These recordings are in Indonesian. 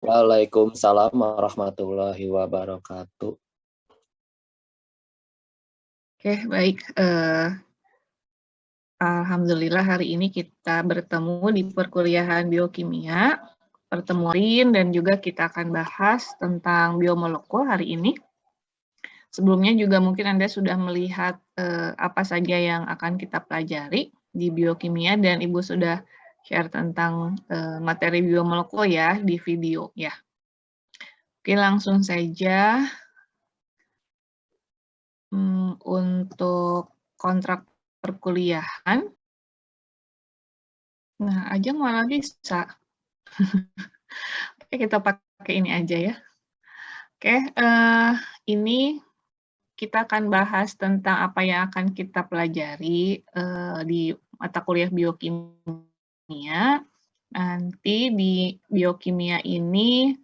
Waalaikumsalam warahmatullahi wabarakatuh. Oke, baik. Alhamdulillah hari ini kita bertemu di perkuliahan biokimia, pertemuan dan juga kita akan bahas tentang biomolekul hari ini. Sebelumnya juga mungkin Anda sudah melihat apa saja yang akan kita pelajari di biokimia dan Ibu sudah share tentang materi biomolekul ya di video ya. Oke, langsung saja. Untuk kontrak perkuliahan. Nah, Ajeng malah bisa. Oke, kita pakai ini aja ya. Oke, ini kita akan bahas tentang apa yang akan kita pelajari di mata kuliah biokimia. Nanti di biokimia ini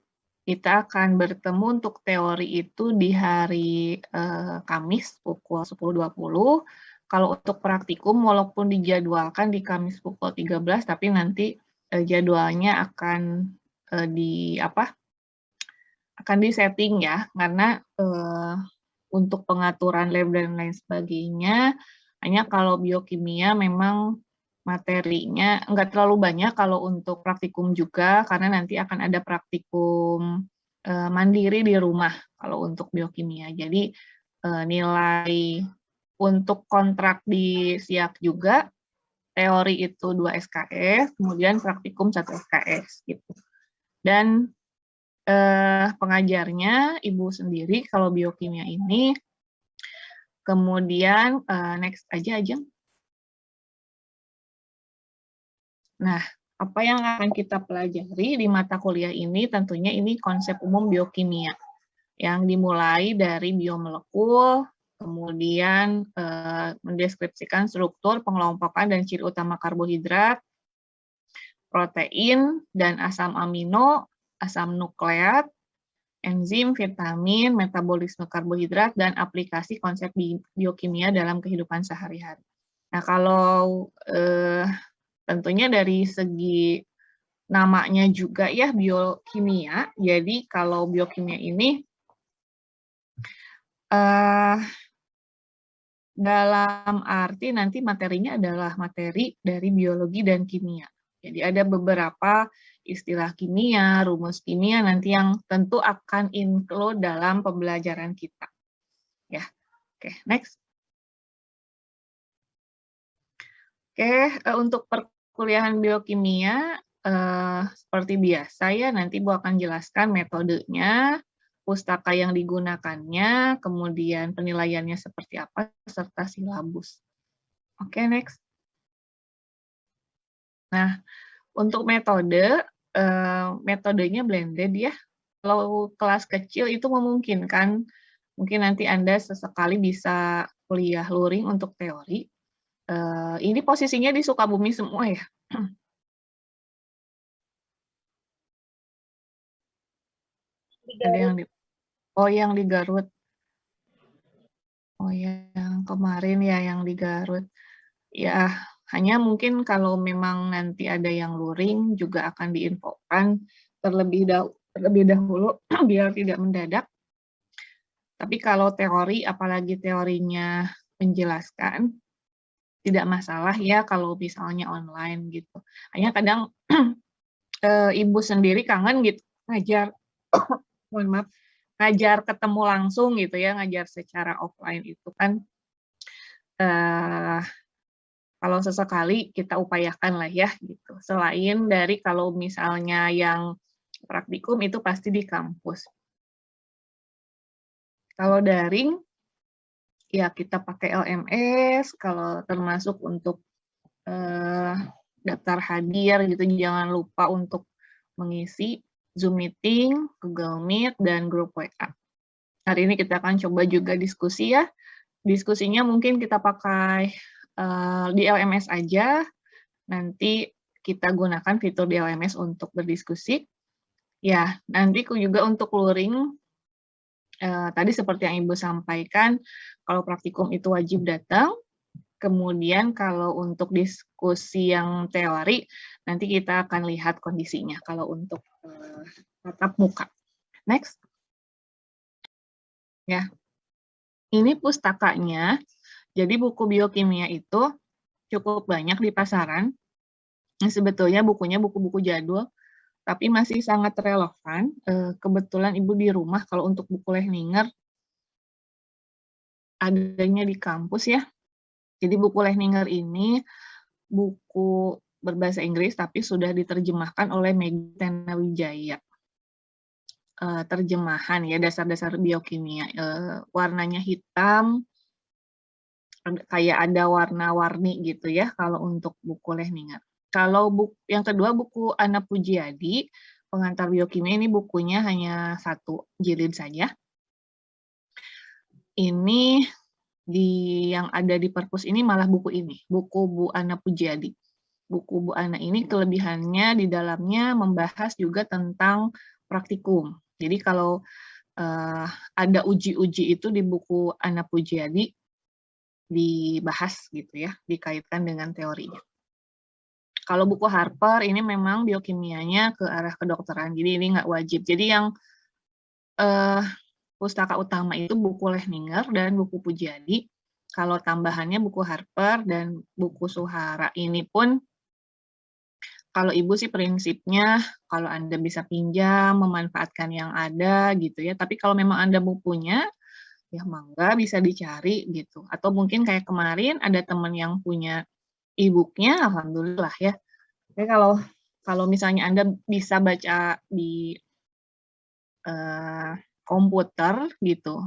kita akan bertemu untuk teori itu di hari Kamis pukul 10.20. Kalau untuk praktikum, walaupun dijadwalkan di Kamis pukul 13, tapi nanti jadwalnya akan disetting ya, karena untuk pengaturan lab dan lain sebagainya, hanya kalau biokimia memang materinya nggak terlalu banyak kalau untuk praktikum juga, karena nanti akan ada praktikum mandiri di rumah kalau untuk biokimia. Jadi nilai untuk kontrak di SIAK juga, teori itu 2 SKS, kemudian praktikum 1 SKS gitu. Dan pengajarnya Ibu sendiri kalau biokimia ini. Kemudian next aja. Nah, apa yang akan kita pelajari di mata kuliah ini, tentunya ini konsep umum biokimia, yang dimulai dari biomolekul, kemudian mendeskripsikan struktur, pengelompokan, dan ciri utama karbohidrat, protein, dan asam amino, asam nukleat, enzim, vitamin, metabolisme karbohidrat, dan aplikasi konsep biokimia dalam kehidupan sehari-hari. Nah, kalau tentunya dari segi namanya juga ya biokimia, jadi kalau biokimia ini dalam arti nanti materinya adalah materi dari biologi dan kimia. Jadi ada beberapa istilah kimia, rumus kimia nanti yang tentu akan include dalam pembelajaran kita. Ya, oke, next. Oke, untuk perkuliahan biokimia, seperti biasa ya, nanti Bu akan jelaskan metodenya, pustaka yang digunakannya, kemudian penilaiannya seperti apa, serta silabus. Oke, next. Nah, untuk metodenya blended ya. Kalau kelas kecil itu memungkinkan, mungkin nanti Anda sesekali bisa kuliah luring untuk teori. Ini posisinya di Sukabumi semua ya? Ada yang yang di Garut. Oh, yang kemarin ya, yang di Garut. Ya, hanya mungkin kalau memang nanti ada yang luring juga akan diinfokan terlebih dahulu biar tidak mendadak. Tapi kalau teori, apalagi teorinya menjelaskan, tidak masalah ya kalau misalnya online gitu. Hanya kadang Ibu sendiri kangen gitu ngajar, mohon maaf, ngajar ketemu langsung gitu ya, ngajar secara offline itu kan kalau sesekali kita upayakan lah ya gitu. Selain dari kalau misalnya yang praktikum itu pasti di kampus. Kalau daring, ya kita pakai LMS, kalau termasuk untuk daftar hadir gitu, jangan lupa untuk mengisi Zoom meeting, Google Meet, dan grup WA. Hari ini kita akan coba juga diskusi ya. Diskusinya mungkin kita pakai di LMS aja, nanti kita gunakan fitur di LMS untuk berdiskusi. Ya, nanti juga untuk luring, tadi seperti yang Ibu sampaikan, kalau praktikum itu wajib datang, kemudian kalau untuk diskusi yang teori, nanti kita akan lihat kondisinya kalau untuk tatap muka. Next. Ya. Ini pustakanya. Jadi buku biokimia itu cukup banyak di pasaran. Sebetulnya bukunya buku-buku jadul, tapi masih sangat relevan. Kebetulan Ibu di rumah kalau untuk buku Lehninger adanya di kampus ya. Jadi buku Lehninger ini buku berbahasa Inggris tapi sudah diterjemahkan oleh Meggy Tenawijaya. Terjemahan ya, dasar-dasar biokimia. Warnanya hitam, kayak ada warna-warni gitu ya kalau untuk buku Lehninger. Kalau yang kedua buku Ana Pujiadi, Pengantar Biokimia, ini bukunya hanya 1 jilid saja. Ini yang ada di perpus ini malah buku ini, buku Bu Ana Pujiadi. Buku Bu Ana ini kelebihannya di dalamnya membahas juga tentang praktikum. Jadi kalau ada uji-uji itu di buku Ana Pujiadi dibahas gitu ya, dikaitkan dengan teorinya. Kalau buku Harper ini memang biokimianya ke arah kedokteran, jadi ini nggak wajib. Jadi yang pustaka utama itu buku Lehninger dan buku Pujiadi. Kalau tambahannya buku Harper dan buku Suhara. Ini pun kalau Ibu sih prinsipnya kalau Anda bisa pinjam, memanfaatkan yang ada gitu ya. Tapi kalau memang Anda bukunya, ya mangga bisa dicari gitu. Atau mungkin kayak kemarin ada teman yang punya e-book-nya, alhamdulillah ya. Tapi kalau misalnya Anda bisa baca di komputer gitu,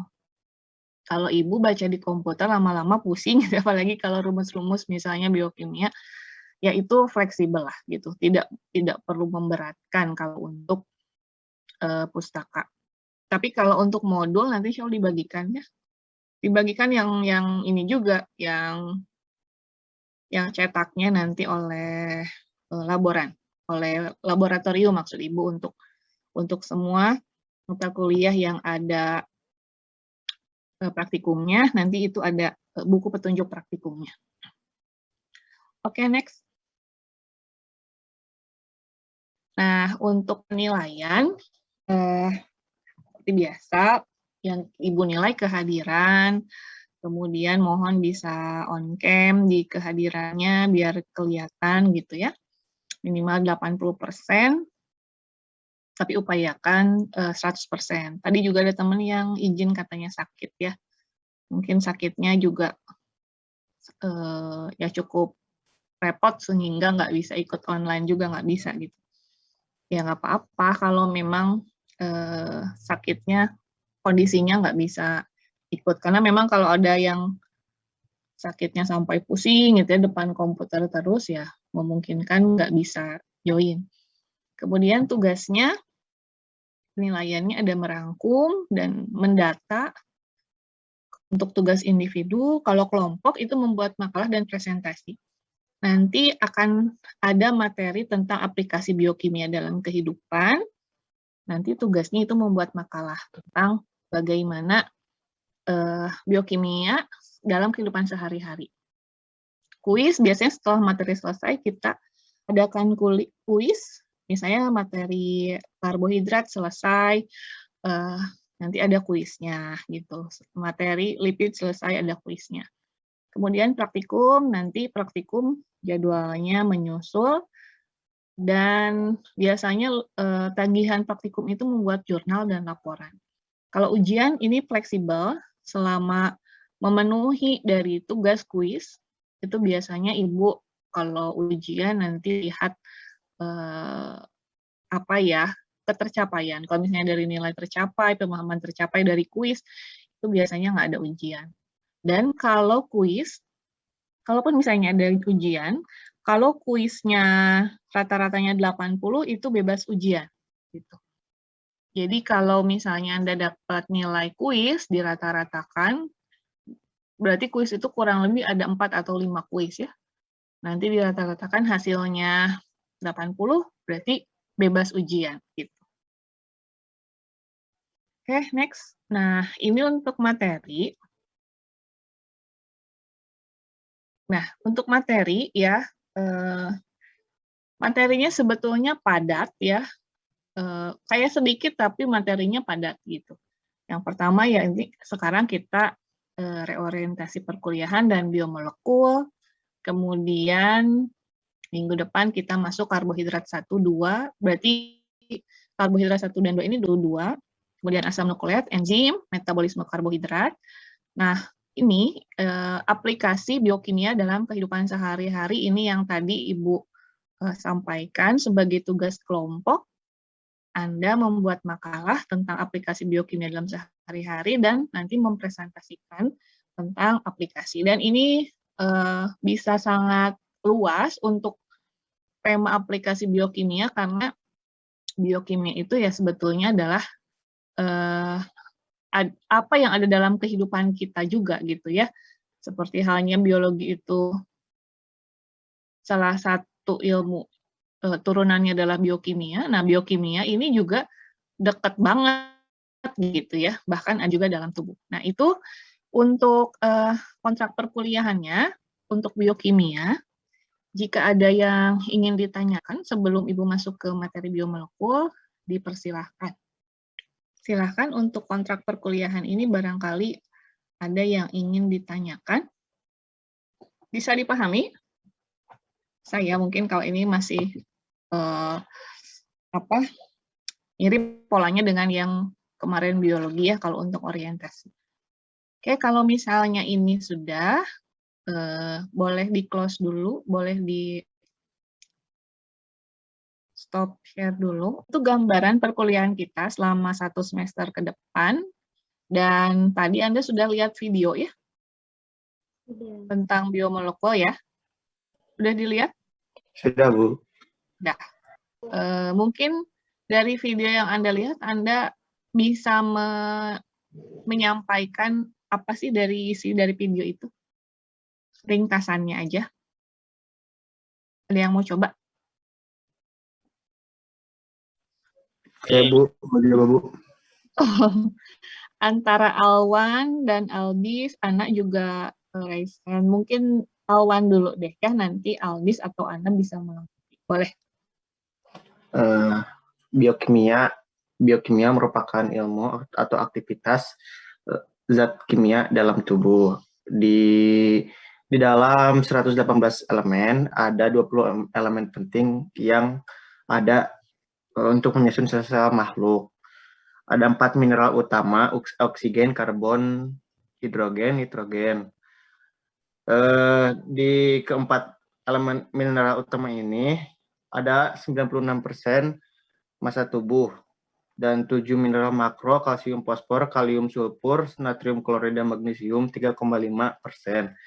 kalau Ibu baca di komputer lama-lama pusing, apalagi kalau rumus-rumus misalnya biokimia, ya itu fleksibel lah gitu, tidak perlu memberatkan kalau untuk pustaka. Tapi kalau untuk modul nanti Syul dibagikan ya, dibagikan yang ini juga, yang cetaknya nanti oleh oleh laboratorium maksud Ibu untuk semua mata kuliah yang ada praktikumnya, nanti itu ada buku petunjuk praktikumnya. Oke, next. Nah, untuk penilaian, seperti biasa, yang Ibu nilai kehadiran, kemudian mohon bisa on cam di kehadirannya biar kelihatan gitu ya, minimal 80%, tapi upayakan 100%. Tadi juga ada teman yang izin katanya sakit ya, mungkin sakitnya juga ya cukup repot sehingga nggak bisa ikut online juga nggak bisa gitu. Ya nggak apa-apa kalau memang sakitnya, kondisinya nggak bisa ikut. Karena memang kalau ada yang sakitnya sampai pusing gitu ya depan komputer terus ya memungkinkan nggak bisa join. Kemudian tugasnya, penilaiannya ada merangkum dan mendata. Untuk tugas individu, kalau kelompok itu membuat makalah dan presentasi. Nanti akan ada materi tentang aplikasi biokimia dalam kehidupan. Nanti tugasnya itu membuat makalah tentang bagaimana biokimia dalam kehidupan sehari-hari. Kuis, biasanya setelah materi selesai kita adakan kuis, misalnya materi karbohidrat selesai, nanti ada kuisnya gitu. Materi lipid selesai, ada kuisnya. Kemudian praktikum, nanti praktikum jadwalnya menyusul, dan biasanya tagihan praktikum itu membuat jurnal dan laporan. Kalau ujian ini fleksibel, selama memenuhi dari tugas kuis, itu biasanya Ibu kalau ujian nanti lihat apa ya, ketercapaian. Kalau misalnya dari nilai tercapai, pemahaman tercapai dari kuis, itu biasanya nggak ada ujian. Dan kalau kuis, kalaupun misalnya ada ujian, kalau kuisnya rata-ratanya 80, itu bebas ujian. Gitu. Jadi kalau misalnya Anda dapat nilai kuis dirata-ratakan, berarti kuis itu kurang lebih ada 4 atau 5 kuis ya. Nanti dirata-ratakan hasilnya 80, berarti bebas ujian. Gitu. Oke, next. Nah, ini untuk materi. Nah, untuk materi ya, materinya sebetulnya padat ya, kayak sedikit tapi materinya padat gitu. Yang pertama ya ini sekarang kita reorientasi perkuliahan dan biomolekul, kemudian minggu depan kita masuk karbohidrat 1, 2, berarti karbohidrat 1 dan 2 ini dua, kemudian asam nukleat, enzim, metabolisme karbohidrat. Nah, ini aplikasi biokimia dalam kehidupan sehari-hari ini yang tadi Ibu sampaikan sebagai tugas kelompok. Anda membuat makalah tentang aplikasi biokimia dalam sehari-hari dan nanti mempresentasikan tentang aplikasi. Dan ini bisa sangat luas untuk tema aplikasi biokimia karena biokimia itu ya sebetulnya adalah apa yang ada dalam kehidupan kita juga gitu ya. Seperti halnya biologi itu salah satu ilmu turunannya adalah biokimia. Nah, biokimia ini juga dekat banget gitu ya, bahkan juga dalam tubuh. Nah, itu untuk kontrak perkuliahannya, untuk biokimia, jika ada yang ingin ditanyakan sebelum Ibu masuk ke materi biomolekul, dipersilahkan. Silahkan untuk kontrak perkuliahan ini barangkali ada yang ingin ditanyakan. Bisa dipahami? Saya mungkin kalau ini masih mirip polanya dengan yang kemarin biologi ya kalau untuk orientasi. Oke, kalau misalnya ini sudah, boleh di-close dulu, boleh di stop share dulu. Itu gambaran perkuliahan kita selama 1 semester ke depan. Dan tadi Anda sudah lihat video ya? Tentang biomolekul ya? Sudah dilihat? Sudah, Bu. Sudah. Mungkin dari video yang Anda lihat, Anda bisa menyampaikan apa sih dari isi dari video itu? Ringkasannya aja. Ada yang mau coba? Ya, Bu. Mau coba, Bu. Antara Alwan dan Aldis, Ana juga raise hand. Mungkin Alwan dulu deh ya, nanti Aldis atau Ana bisa melengkapi. Boleh. Biokimia merupakan ilmu atau aktivitas zat kimia dalam tubuh. Di dalam 118 elemen, ada 20 elemen penting yang ada untuk menyusun sel-sel makhluk. Ada 4 mineral utama, oksigen, karbon, hidrogen, nitrogen. Di keempat elemen mineral utama ini, ada 96% massa tubuh, dan 7 mineral makro, kalsium fosfor, kalium sulfur, natrium klorida, magnesium 3,5%.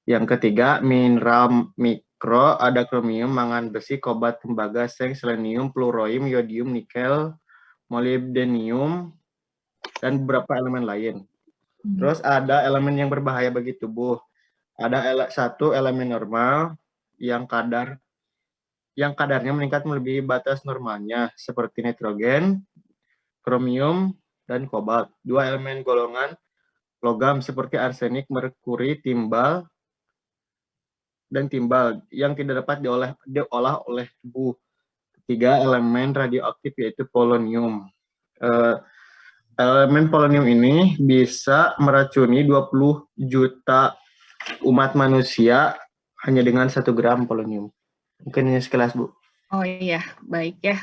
Yang ketiga, mineral mikro, ada kromium, mangan, besi, kobalt, tembaga, seng, selenium, fluoronium, yodium, nikel, molybdenium, dan beberapa elemen lain. Terus ada elemen yang berbahaya bagi tubuh. Ada satu elemen normal yang kadarnya meningkat melebihi batas normalnya, seperti nitrogen, kromium, dan kobalt. 2 elemen golongan logam seperti arsenik, merkuri, timbal, dan timbal yang tidak dapat diolah oleh tubuh. 3 elemen radioaktif yaitu polonium. Elemen polonium ini bisa meracuni 20 juta umat manusia hanya dengan 1 gram polonium. Mungkin ini sekilas, Bu. Oh iya, baik ya.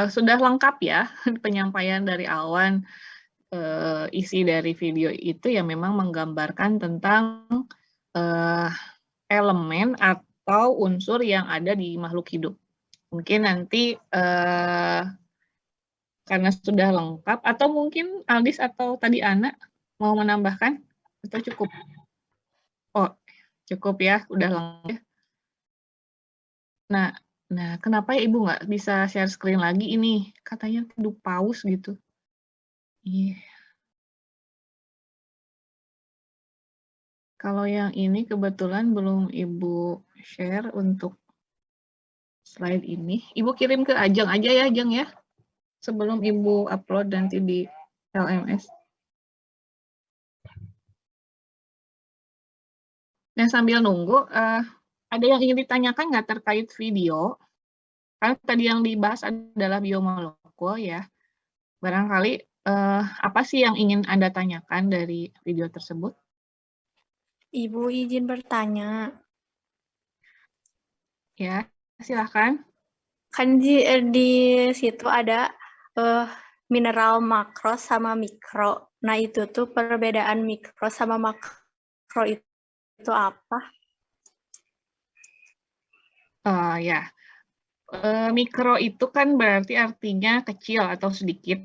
Sudah lengkap ya penyampaian dari Alwan. Isi dari video itu ya memang menggambarkan tentang elemen atau unsur yang ada di makhluk hidup. Mungkin nanti karena sudah lengkap, atau mungkin Aldis atau tadi Ana mau menambahkan, atau cukup? Oh, cukup ya, udah lengkap. Nah, kenapa ya Ibu nggak bisa share screen lagi ini? Katanya hidup paus gitu. Iya. Kalau yang ini kebetulan belum Ibu share untuk slide ini. Ibu kirim ke Ajeng aja ya, Ajeng ya. Sebelum Ibu upload nanti di LMS. Nah, sambil nunggu, ada yang ingin ditanyakan nggak terkait video? Kan tadi yang dibahas adalah biomolekul ya. Barangkali apa sih yang ingin Anda tanyakan dari video tersebut? Ibu izin bertanya. Ya, silahkan. Kan di situ ada mineral makro sama mikro. Nah, itu tuh perbedaan mikro sama makro itu apa? Ya, mikro itu kan berarti artinya kecil atau sedikit.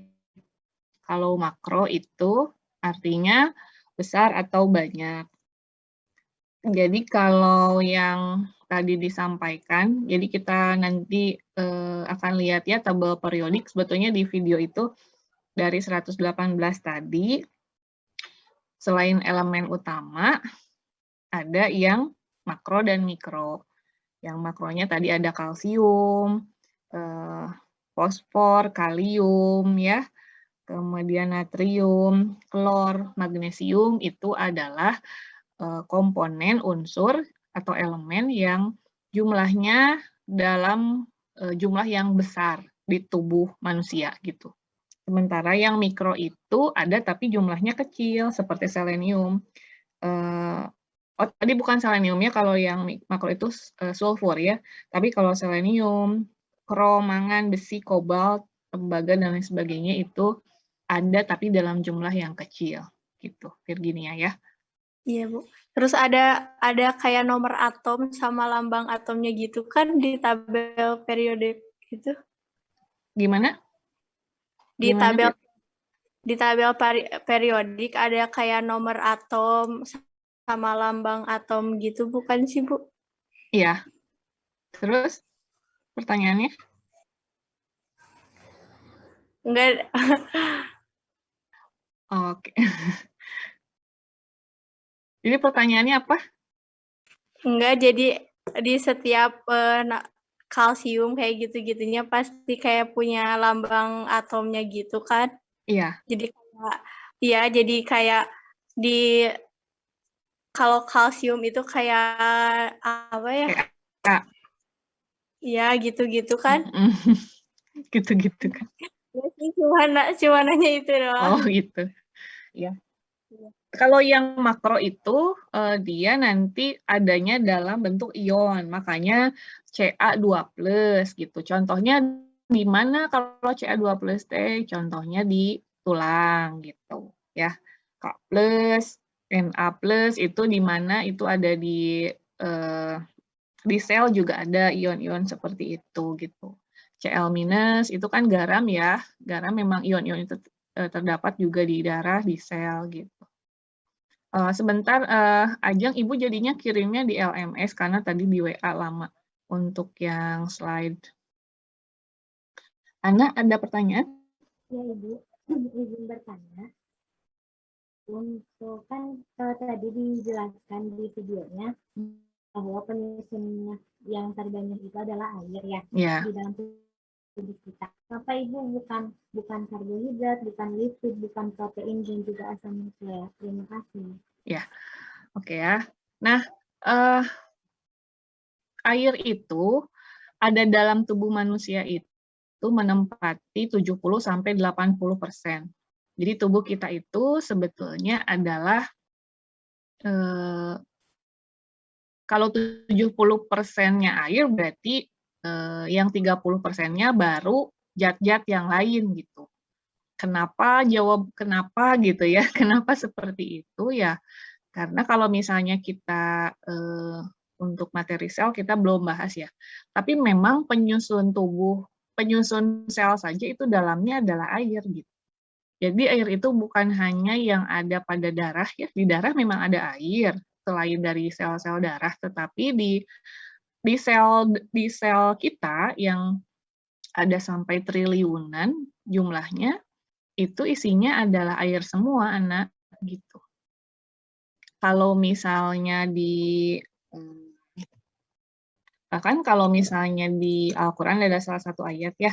Kalau makro itu artinya besar atau banyak. Jadi kalau yang tadi disampaikan, jadi kita nanti akan lihat ya tabel periodik, sebetulnya di video itu dari 118 tadi, selain elemen utama, ada yang makro dan mikro. Yang makronya tadi ada kalsium, fosfor, kalium, ya, kemudian natrium, klor, magnesium, itu adalah komponen unsur atau elemen yang jumlahnya dalam jumlah yang besar di tubuh manusia gitu. Sementara yang mikro itu ada tapi jumlahnya kecil seperti selenium. Oh, tadi bukan selenium ya, kalau yang makro itu sulfur ya. Tapi kalau selenium, krom, mangan, besi, kobalt, tembaga dan lain sebagainya itu ada tapi dalam jumlah yang kecil gitu, Virginia ya. Iya, Bu. Terus ada kayak nomor atom sama lambang atomnya gitu kan di tabel periodik gitu. Gimana? Di tabel periodik ada kayak nomor atom sama lambang atom gitu, bukan sih, Bu? Iya. Terus pertanyaannya? Enggak. Oke. Jadi pertanyaannya apa? Enggak, jadi di setiap kalsium kayak gitu-gitunya pasti kayak punya lambang atomnya gitu kan? Iya. Jadi kayak, ya, jadi kayak di kalau kalsium itu kayak apa ya? Iya, gitu-gitu kan? Gitu-gitu kan? Ya sih, cuma nanya itu doang. Oh gitu. Ya. Kalau yang makro itu dia nanti adanya dalam bentuk ion, makanya Ca2+ gitu. Contohnya di mana kalau Ca2+ teh? Contohnya di tulang gitu ya. K+, Na+ itu di mana itu ada di sel juga ada ion-ion seperti itu gitu. Cl- itu kan garam ya. Garam memang ion-ion itu terdapat juga di darah, di sel gitu. Sebentar, Ajeng, Ibu jadinya kirimnya di LMS karena tadi di WA lama untuk yang slide. Ana, ada pertanyaan? Ya, Ibu, izin bertanya. Untuk kan tadi dijelaskan di videonya bahwa penyusun yang terbanyak itu adalah air ya, di dalam tubuh kita. Kenapa Ibu bukan karbohidrat, bukan lipid, bukan protein dan juga asam nukleat? Terima kasih. Ya, oke ya. Nah, air itu ada dalam tubuh manusia itu menempati 70-80%. Jadi tubuh kita itu sebetulnya adalah kalau 70%-nya air berarti yang 30%-nya baru zat-zat yang lain gitu. Kenapa gitu ya? Kenapa seperti itu ya? Karena kalau misalnya kita untuk materi sel kita belum bahas ya. Tapi memang penyusun sel saja itu dalamnya adalah air gitu. Jadi air itu bukan hanya yang ada pada darah ya. Di darah memang ada air selain dari sel-sel darah, tetapi di sel kita yang ada sampai triliunan jumlahnya itu isinya adalah air semua, anak gitu. Kalau misalnya bahkan kalau misalnya di Al-Quran ada salah satu ayat ya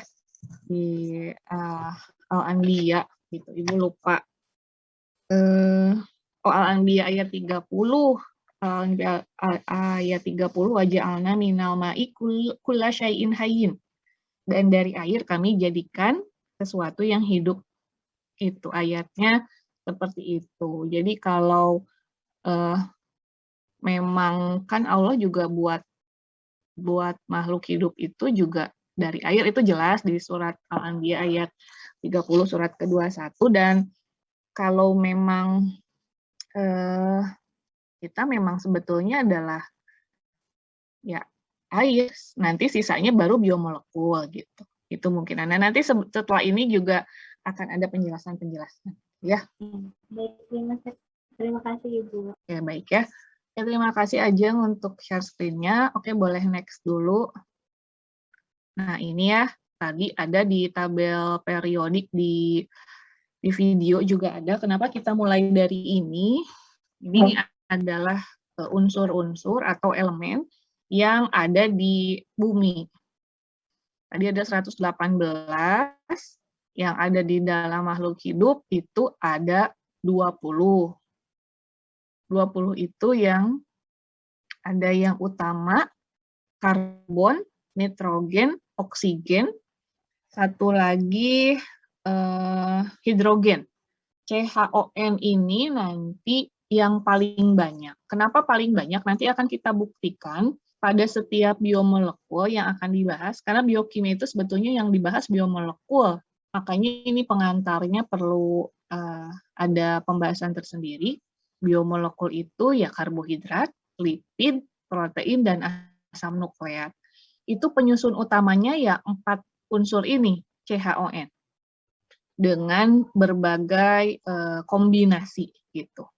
di Al-Anbiya gitu, Ibu lupa. Al-Anbiya ayat 30. Ayat 30 waja'alna minal ma'i kulla syai'in hayyin. dan dari air kami jadikan sesuatu yang hidup. Itu ayatnya seperti itu. Jadi kalau memang kan Allah juga buat makhluk hidup itu juga dari air, itu jelas di surat Al-Anbiya ayat 30 surat ke-21. Dan kalau memang kita memang sebetulnya adalah ya air, nanti sisanya baru biomolekul gitu. Itu mungkin. Nah, nanti setelah ini juga akan ada penjelasan-penjelasan ya. Baik, terima kasih Ibu. Ya, baik ya. Ya, terima kasih Ajeng untuk share screen-nya. Oke, boleh next dulu. Nah, ini ya, tadi ada di tabel periodik di video juga ada. Kenapa kita mulai dari ini? Ini adalah unsur-unsur atau elemen yang ada di bumi. Tadi ada 118, yang ada di dalam makhluk hidup itu ada 20. 20 itu yang ada yang utama, karbon, nitrogen, oksigen, satu lagi hidrogen. CHON ini nanti yang paling banyak. Kenapa paling banyak? Nanti akan kita buktikan pada setiap biomolekul yang akan dibahas, karena biokimia itu sebetulnya yang dibahas biomolekul. Makanya ini pengantarnya perlu ada pembahasan tersendiri. Biomolekul itu ya karbohidrat, lipid, protein, dan asam nukleat. Itu penyusun utamanya ya 4 unsur ini, CHON. Dengan berbagai kombinasi gitu.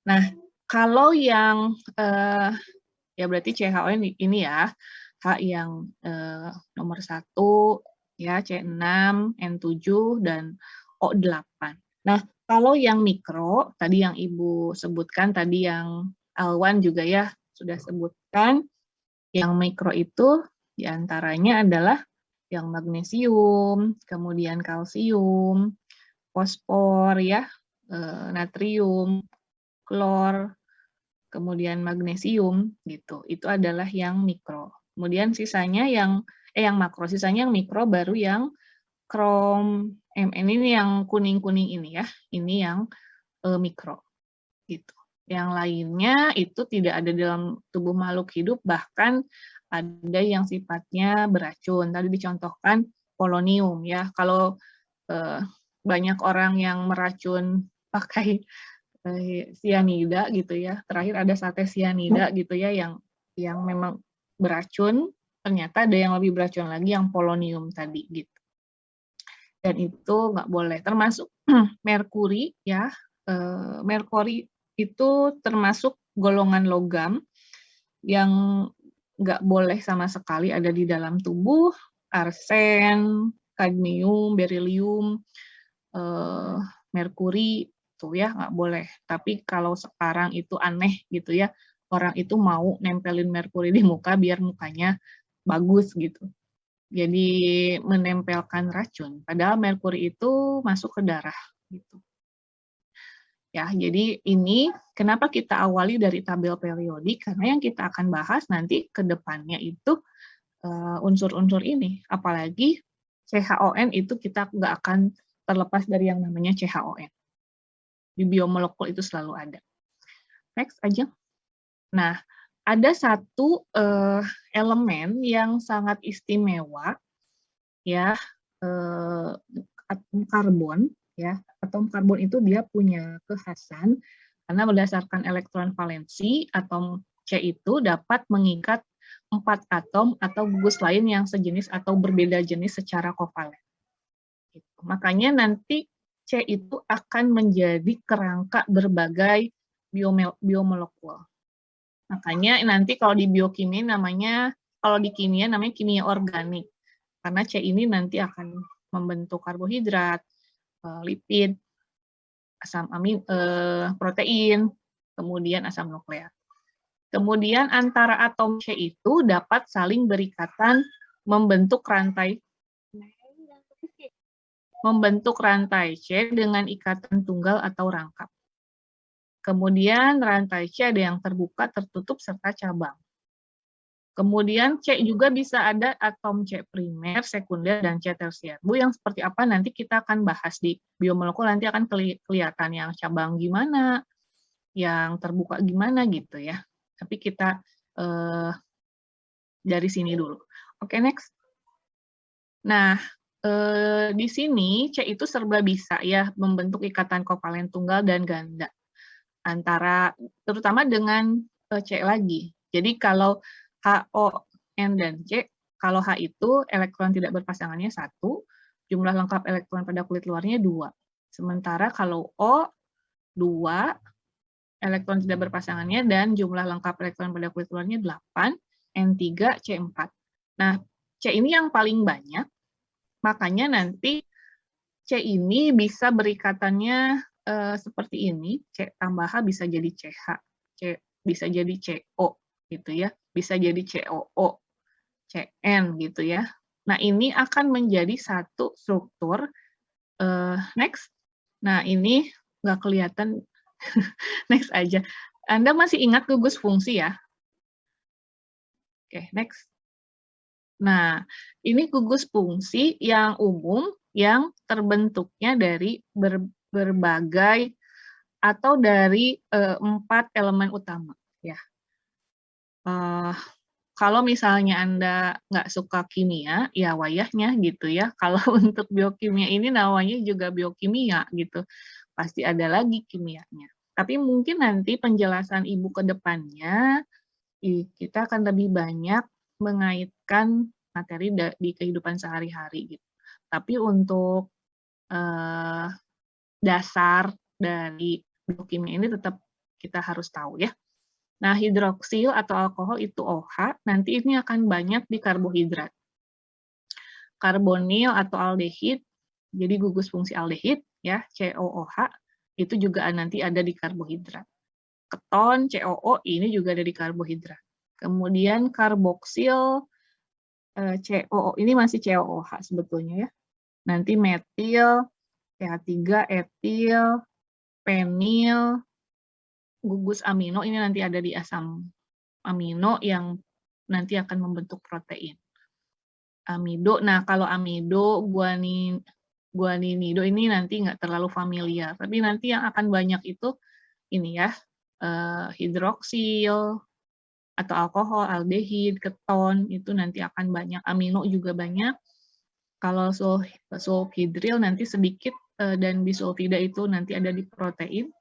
Nah, kalau yang ya berarti CHON ini ya, H yang nomor 1, ya C6, N7, dan O8. Nah, kalau yang mikro, tadi yang Ibu sebutkan, tadi yang Alwan juga ya sudah sebutkan, yang mikro itu diantaranya adalah yang magnesium, kemudian kalsium, fosfor ya, natrium, klor, kemudian magnesium gitu. Itu adalah yang mikro. Kemudian sisanya yang makro, sisanya yang mikro baru yang krom, Mn ini yang kuning-kuning ini ya. Ini yang mikro gitu. Yang lainnya itu tidak ada dalam tubuh makhluk hidup, bahkan ada yang sifatnya beracun. Tadi dicontohkan polonium ya. Kalau banyak orang yang meracun pakai sianida gitu ya. Terakhir ada sate sianida gitu ya yang memang beracun. Ternyata ada yang lebih beracun lagi yang polonium tadi gitu. Dan itu nggak boleh. Termasuk merkuri ya. Merkuri itu termasuk golongan logam yang nggak boleh sama sekali ada di dalam tubuh. Arsen, kadmium, berilium, merkuri, tuh ya nggak boleh. Tapi kalau sekarang itu aneh gitu ya, orang itu mau nempelin merkuri di muka biar mukanya bagus gitu. Jadi menempelkan racun. Padahal merkuri itu masuk ke darah gitu. Ya, jadi ini kenapa kita awali dari tabel periodik, karena yang kita akan bahas nanti ke depannya itu unsur-unsur ini. Apalagi CHON itu kita nggak akan terlepas dari yang namanya CHON. Di biomolekul itu selalu ada. Next aja. Nah, ada satu elemen yang sangat istimewa, ya, atom karbon. Ya, atom karbon itu dia punya kekhasan karena berdasarkan elektron valensi, atom C itu dapat mengikat 4 atom atau gugus lain yang sejenis atau berbeda jenis secara kovalen. Gitu. Makanya nanti C itu akan menjadi kerangka berbagai biomolekul. Makanya nanti kalau di biokimia namanya, kalau di kimia namanya kimia organik. Karena C ini nanti akan membentuk karbohidrat, lipid, asam protein, kemudian asam nukleat. Kemudian antara atom C itu dapat saling berikatan membentuk rantai C dengan ikatan tunggal atau rangkap. Kemudian rantai C ada yang terbuka, tertutup, serta cabang. Kemudian C juga bisa ada atom C primer, sekunder, dan C tersier. Bu, yang seperti apa nanti kita akan bahas di biomolekul, nanti akan kelihatan yang cabang gimana, yang terbuka gimana gitu ya. Tapi kita dari sini dulu. Oke, next. Nah, di sini C itu serba bisa ya, membentuk ikatan kovalen tunggal dan ganda. Terutama dengan C lagi. Jadi kalau HO, N, dan C, kalau H itu elektron tidak berpasangannya 1, jumlah lengkap elektron pada kulit luarnya 2. Sementara kalau O, 2, elektron tidak berpasangannya, dan jumlah lengkap elektron pada kulit luarnya 8, N3, C4. Nah, C ini yang paling banyak, makanya nanti C ini bisa berikatannya seperti ini, C tambah H bisa jadi CH, C bisa jadi CO, gitu ya, bisa jadi COO, CN, gitu ya. Nah, ini akan menjadi satu struktur. Next. Nah, ini nggak kelihatan, next aja. Anda masih ingat gugus fungsi ya? Oke, next. Nah, ini gugus fungsi yang umum, yang terbentuknya dari berbagai atau dari 4 elemen utama. Ya. Kalau misalnya Anda nggak suka kimia, ya wayahnya gitu ya. Kalau untuk biokimia ini namanya juga biokimia gitu. Pasti ada lagi kimianya. Tapi mungkin nanti penjelasan Ibu ke depannya, kita akan lebih banyak mengaitkan materi di kehidupan sehari-hari gitu. Tapi untuk dasar dari biokimia ini tetap kita harus tahu ya. Nah, hidroksil atau alkohol itu OH, nanti ini akan banyak di karbohidrat. Karbonil atau aldehid, jadi gugus fungsi aldehid, ya, COOH, itu juga nanti ada di karbohidrat. Keton, COO, ini juga ada di karbohidrat. Kemudian karboksil, COO, ini masih COOH sebetulnya ya. Nanti metil, CH3, etil, penil, gugus amino ini nanti ada di asam amino yang nanti akan membentuk protein. Amido, nah kalau amido, guaninido ini nanti nggak terlalu familiar, tapi nanti yang akan banyak itu ini ya, hidroksil atau alkohol, aldehid, keton, itu nanti akan banyak. Amino juga banyak. Kalau sulfhidril nanti sedikit, dan bisulfida itu nanti ada di protein.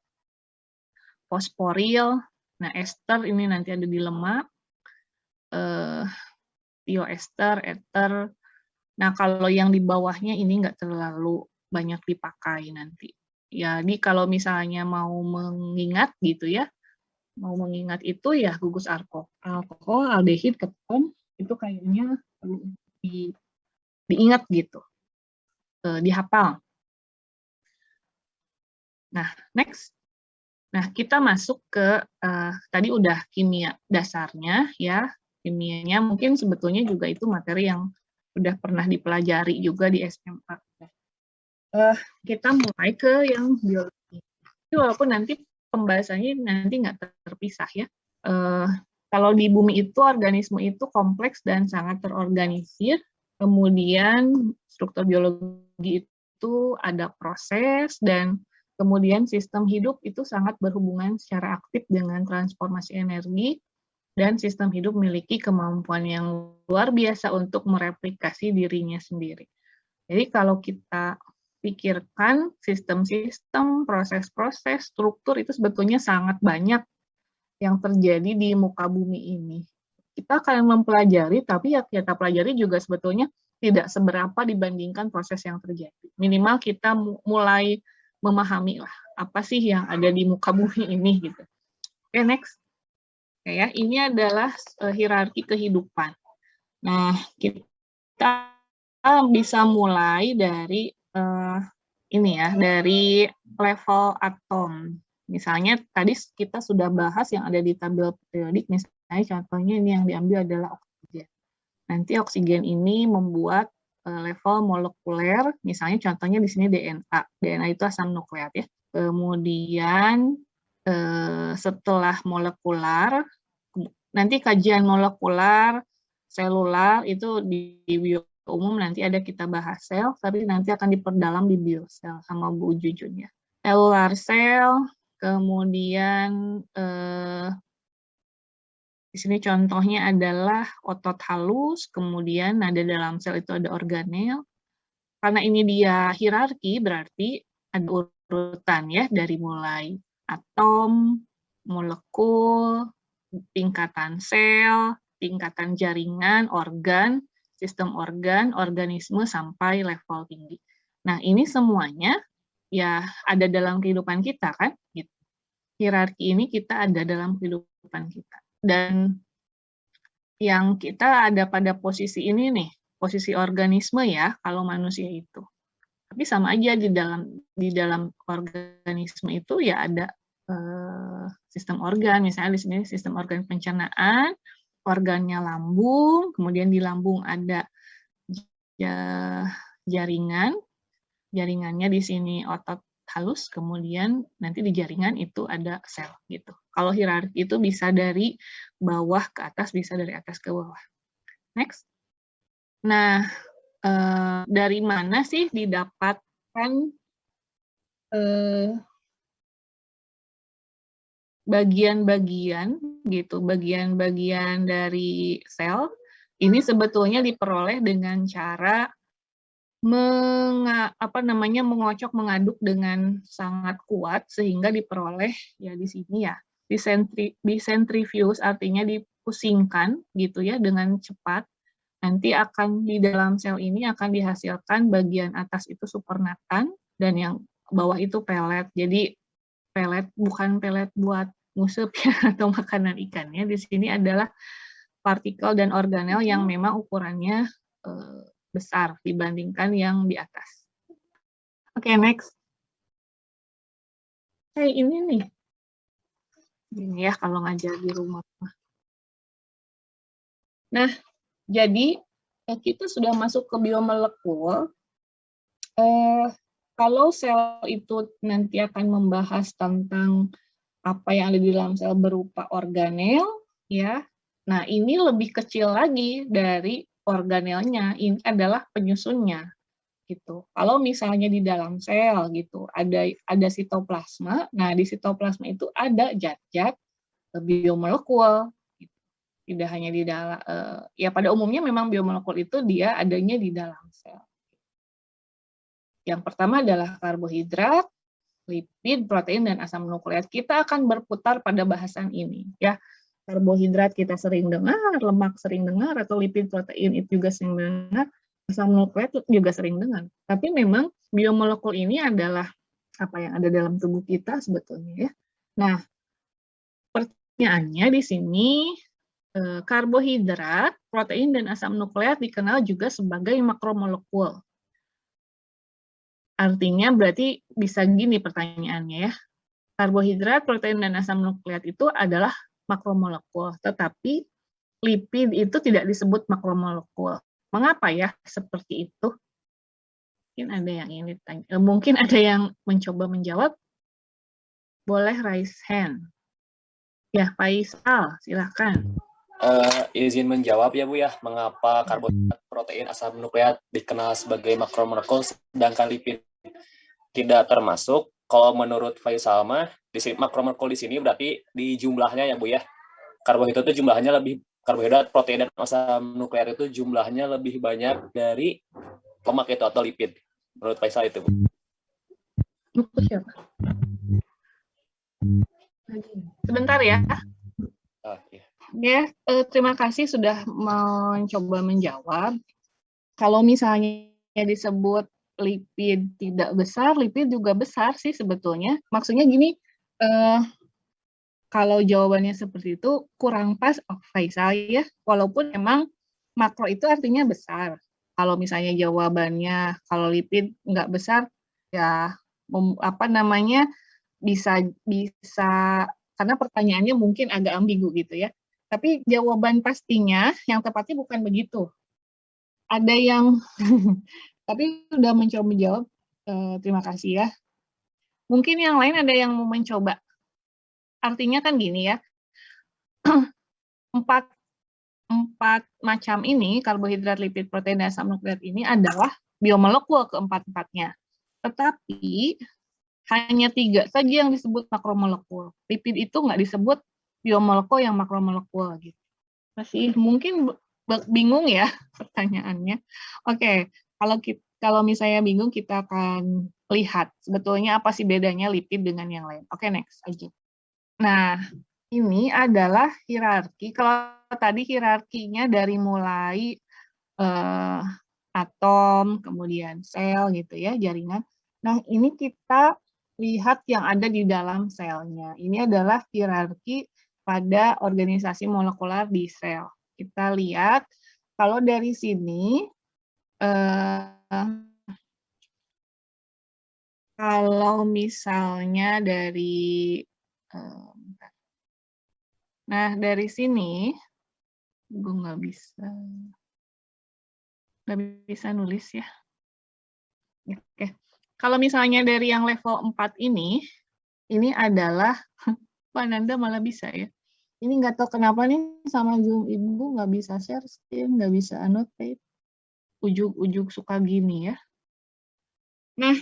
Fosforil, nah ester ini nanti ada di lemak, tioester, eter. Nah kalau yang di bawahnya ini nggak terlalu banyak dipakai nanti. Jadi kalau misalnya mau mengingat gitu ya, mau mengingat itu ya gugus alkohol, aldehid, keton, itu kayaknya perlu diingat gitu, dihafal. Nah, next. Nah, kita masuk ke, tadi udah kimia dasarnya, ya. Kimianya mungkin sebetulnya juga itu materi yang udah pernah dipelajari juga di SMA. Kita mulai ke yang biologi. Walaupun nanti pembahasannya nanti nggak terpisah ya. Kalau di bumi itu, organisme itu kompleks dan sangat terorganisir. Kemudian struktur biologi itu ada proses dan kemudian sistem hidup itu sangat berhubungan secara aktif dengan transformasi energi, dan sistem hidup memiliki kemampuan yang luar biasa untuk mereplikasi dirinya sendiri. Jadi kalau kita pikirkan sistem-sistem, proses-proses, struktur itu sebetulnya sangat banyak yang terjadi di muka bumi ini. Kita akan mempelajari, tapi ya kita pelajari juga sebetulnya tidak seberapa dibandingkan proses yang terjadi. Minimal kita mulai memahami lah apa sih yang ada di muka bumi ini gitu. Oke, next. Oke ya, ini adalah hierarki kehidupan. Nah, kita bisa mulai dari ini ya, dari level atom. Misalnya tadi kita sudah bahas yang ada di tabel periodik, misalnya contohnya ini yang diambil adalah oksigen. Nanti oksigen ini membuat level molekuler, misalnya contohnya di sini DNA. DNA itu asam nukleat ya. Kemudian setelah molekular, nanti kajian molekular selular itu di bio umum nanti ada kita bahas sel, tapi nanti akan diperdalam di biosel sama Bu Jujun ya. Selular sel, kemudian di sini contohnya adalah otot halus, kemudian nada dalam sel itu ada organel. Karena ini dia hierarki, berarti ada urutan ya, dari mulai atom, molekul, tingkatan sel, tingkatan jaringan, organ, sistem organ, organisme, sampai level tinggi. Nah, ini semuanya ya ada dalam kehidupan kita kan? Gitu. Hierarki ini kita ada dalam kehidupan kita. Dan yang kita ada pada posisi ini nih, posisi organisme ya, kalau manusia itu. Tapi sama aja di dalam organisme itu ya ada sistem organ, misalnya di sini sistem organ pencernaan, organnya lambung, kemudian di lambung ada jaringan, jaringannya di sini otot halus, kemudian nanti di jaringan itu ada sel gitu. Kalau hierarki itu bisa dari bawah ke atas, bisa dari atas ke bawah. Next. Nah, dari mana sih didapatkan bagian-bagian gitu, bagian-bagian dari sel? Ini sebetulnya diperoleh dengan cara mengocok mengaduk dengan sangat kuat sehingga diperoleh ya di sini ya disentrifuge, artinya dipusingkan gitu ya dengan cepat. Nanti akan di dalam sel ini akan dihasilkan bagian atas itu supernatan dan yang bawah itu pelet. Jadi pelet bukan pelet buat ngusep ya atau makanan ikannya. Di sini adalah partikel dan organel yang memang ukurannya besar dibandingkan yang di atas. Oke, next. Ini nih. Ini ya kalau ngajar di rumah. Nah, jadi kita sudah masuk ke biomolekul. Kalau sel itu nanti akan membahas tentang apa yang ada di dalam sel berupa organel, ya. Nah, ini lebih kecil lagi dari organelnya. Ini adalah penyusunnya, gitu. Kalau misalnya di dalam sel, gitu, ada sitoplasma. Nah, di sitoplasma itu ada zat-zat biomolekul. Tidak hanya di dalam, ya pada umumnya memang biomolekul itu dia adanya di dalam sel. Yang pertama adalah karbohidrat, lipid, protein, dan asam nukleat. Kita akan berputar pada bahasan ini. Ya, karbohidrat kita sering dengar, lemak sering dengar, atau lipid, protein itu juga sering dengar, asam nukleat juga sering dengar. Tapi memang biomolekul ini adalah apa yang ada dalam tubuh kita sebetulnya ya. Nah, pertanyaannya di sini, karbohidrat, protein, dan asam nukleat dikenal juga sebagai makromolekul. Artinya berarti bisa gini pertanyaannya ya. Karbohidrat, protein, dan asam nukleat itu adalah makromolekul, tetapi lipid itu tidak disebut makromolekul. Mengapa ya seperti itu? Mungkin ada yang ingin ditanya. Mungkin ada yang mencoba menjawab. Boleh raise hand. Ya, Faisal, silakan. Izin menjawab ya Bu ya, mengapa karbohidrat, protein, asam nukleat dikenal sebagai makromolekul sedangkan lipid tidak termasuk. Kalau menurut Faisal mah makromolekul di sini berarti di jumlahnya ya Bu ya. Karbohidrat itu jumlahnya lebih, karbohidrat, protein, dan asam nukleat itu jumlahnya lebih banyak dari lemak itu atau lipid. Menurut Faisal itu Bu. Siapa? Sebentar ya. Iya. Ya, terima kasih sudah mencoba menjawab. Kalau misalnya disebut lipid tidak besar, lipid juga besar sih sebetulnya. Maksudnya gini, kalau jawabannya seperti itu kurang pas Faisal ya, walaupun emang makro itu artinya besar. Kalau misalnya jawabannya kalau lipid nggak besar, ya bisa karena pertanyaannya mungkin agak ambigu gitu ya. Tapi jawaban pastinya yang tepatnya bukan begitu. Ada yang tapi sudah mencoba menjawab, terima kasih ya. Mungkin yang lain ada yang mau mencoba. Artinya kan gini ya, 4 empat macam ini, karbohidrat, lipid, protein, dan asam nukleat ini adalah biomolekul keempat-empatnya. Tetapi hanya 3 saja yang disebut makromolekul. Lipid itu nggak disebut biomolekul yang makromolekul gitu. Masih mungkin bingung ya pertanyaannya. Oke, kalau misalnya bingung kita akan lihat sebetulnya apa sih bedanya lipid dengan yang lain. Oke, next aja. Nah, ini adalah hierarki. Kalau tadi hierarkinya dari mulai atom, kemudian sel gitu ya, jaringan. Nah, ini kita lihat yang ada di dalam selnya. Ini adalah hierarki pada organisasi molekular di sel. Kita lihat, kalau dari sini, kalau misalnya dari, nah dari sini, Ibu nggak bisa nulis ya. Oke. Kalau misalnya dari yang level 4 ini adalah, Pak Nanda malah bisa ya. Ini nggak tahu kenapa nih sama Zoom Ibu nggak bisa share screen, nggak bisa annotate. Ujug-ujug suka gini ya. Nah,